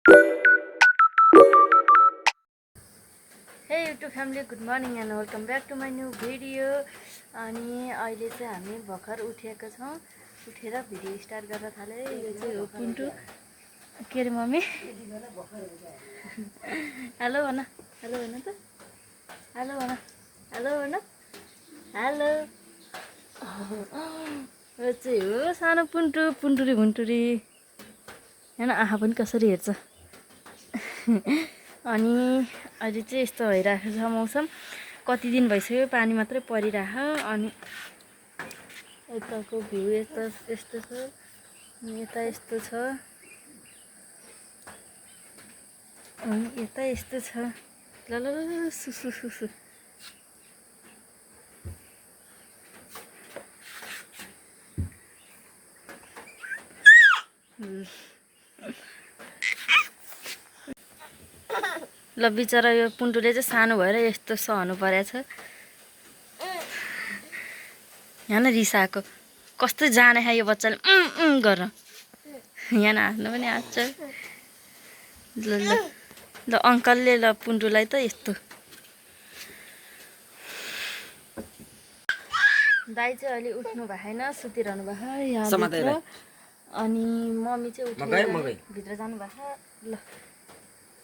हे YouTube family, good morning and welcome back to my new video. अनि अहिले चाहिँ हामी भर्खर उठेका छौँ। उठेर भिडियो स्टार्ट गर्न थाले। यो चाहिँ हो पुन्टु। के अरे मम्मी? हेलो भन, हेलो भन त, हेलो भन, हेलो भन, हेलो। यो चाहिँ हो सानो पुन्टु, पुन्टुरी भुन्टुरी। होइन, आँखा पनि कसरी हेर्छ। अनि अहिले चाहिँ यस्तो भइरहेको छ मौसम। कति दिन भइसक्यो पानी मात्रै परिरह। अनि यताको भ्यू यस्तो छ, यता यस्तो छ, अनि यता यस्तो छ। ल ल ल सुसु सुसु। ल बिचरा यो पुन्टुले चाहिँ सानो भएर यस्तो सहनु परेछ। यहाँ रिसाएको कस्तो जाने खा यो बच्चाले गर। यहाँ हाँस्नु पनि हाँस्छ। ल ल ल अङ्कलले ल पुन्टुलाई त यस्तो। दाइ चाहिँ अहिले उठ्नु भएन, सुतिरहनु भएको यहाँभित्र। अनि मम्मी चाहिँ उठेर भित्र जानु भएको। ल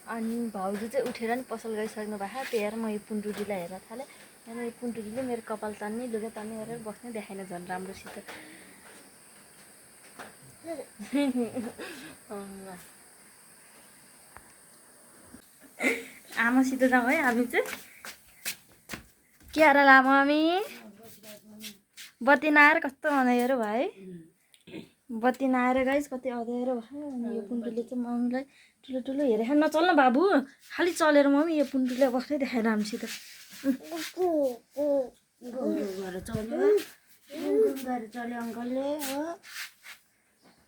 अनि भाउजू चाहिँ उठेर नि पसल गइसक्नु भएको। त्यही भएर म यो पुन्टुरीलाई हेर्न थालेँ। यहाँ यो पुन्टुरीले मेरो कपाल तान्ने, लुगा तान्ने गरेर बस्ने देखाइन झन् राम्रोसित। आमासित जाउँ है हामी चाहिँ। के हाल मम्मी? बत्ती नआएर कस्तो अँध्यारो भयो है। बत्ती नआएर गाइस कति अँध्यारो भयो। अनि यो पुन्टुले चाहिँ मम्मीलाई ठुलो ठुलो हेरेर नचल्न बाबु, खालि चलेर मम्मी यो पुन्टुले बस्नै देखाएन हामीसित। गरेर चल्यो अङ्कलले हो।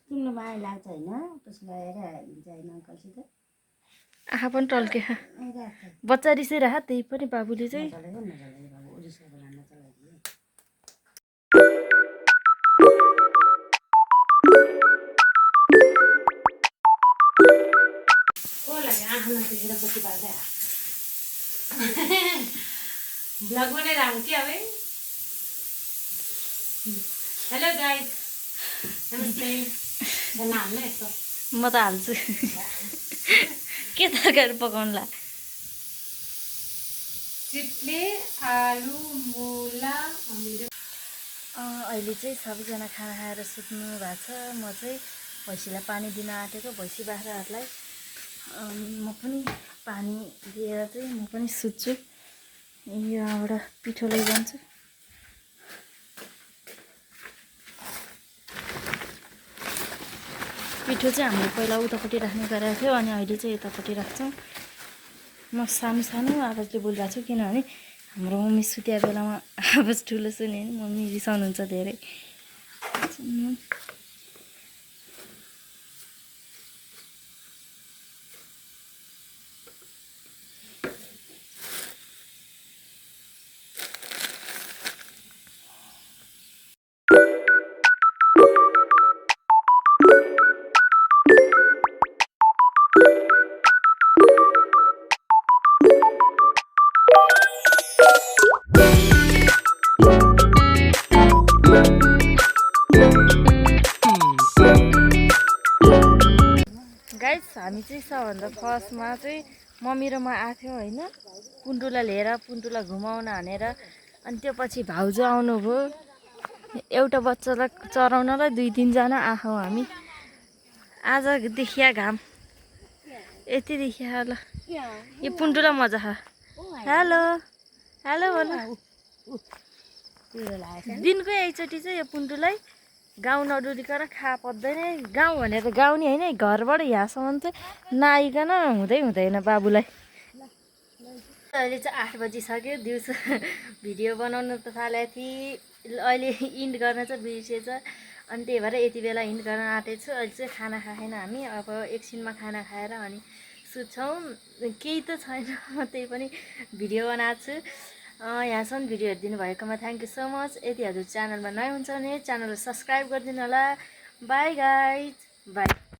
तिम्रो माया लाग्छ होइन? त्यसलाई हेरेर हिँड्छ होइन अङ्कलसित। आँखा पनि टल्के बच्चा रिसाइरह। त्यही पनि बाबुले चाहिँ ब्लॉग बना रहा हूँ क्या अभी? हेलो गाइस, नमस्ते। बना ले तो। म त हाल्छु। के तरकारी पकाउनुला? चिप्ले, आलु, मुला, अहिले चाहिँ सबैजना खाना खाएर सुत्नु भएको छ। म चाहिँ भैँसीलाई पानी दिन आँटेको, भैँसी बाख्राहरूलाई। म पनि पानी दिएर चाहिँ म पनि सुत्छु। यहाँबाट पिठो लैजान्छु। पिठो चाहिँ हामीले पहिला उतापट्टि राख्ने गरेको थियो, अनि अहिले चाहिँ यतापट्टि राख्छौँ। म सानो सानो आवाजले बोलिरहेको छु किनभने हाम्रो मम्मी सुत्या बेलामा आवाज ठुलो सुन्यो भने मम्मी रिसाउनुहुन्छ धेरै। गाइस हामी चाहिँ सबभन्दा फर्स्टमा चाहिँ मम्मी र म आएको होइन, पुन्टुलाई लिएर पुन्टुलाई घुमाउन हानेर। अनि त्यो पछि भाउजू आउनुभयो। एउटा बच्चालाई चराउनलाई 2-3जना आँखौँ हामी। आज देखिया घाम यति देखिया। ल यो पुन्टुलाई मजा छ। हेलो हेलो भन। दिनको एकचोटि चाहिँ यो पुन्टुलाई गाउँ नडुलिकन खा पर्दैन। गाउँ भने त गाउँ नि होइन, घरबाट यहाँसम्म चाहिँ नआइकन हुँदैन बाबुलाई। अहिले चाहिँ 8 बजिसक्यो। दिउँसो भिडियो बनाउनु त थालेको थिएँ, अहिले इन्ड गर्न चाहिँ बिर्सेछ। अनि त्यही भएर यति बेला इन्ड गर्न आँटेको छु। अहिले चाहिँ खाना खाएन हामी। अब एकछिनमा खाना खाएर अनि सुत्छौँ। केही त छैन, त्यही पनि भिडियो बनाएको छु। यहाँसम्म भिडियो हेरिदिनु भएकोमा थ्याङ्क यू सो मच। यदि हजुर च्यानलमा नयाँ हुन्छ भने च्यानललाई सब्सक्राइब गरिदिनु होला। By guys, by.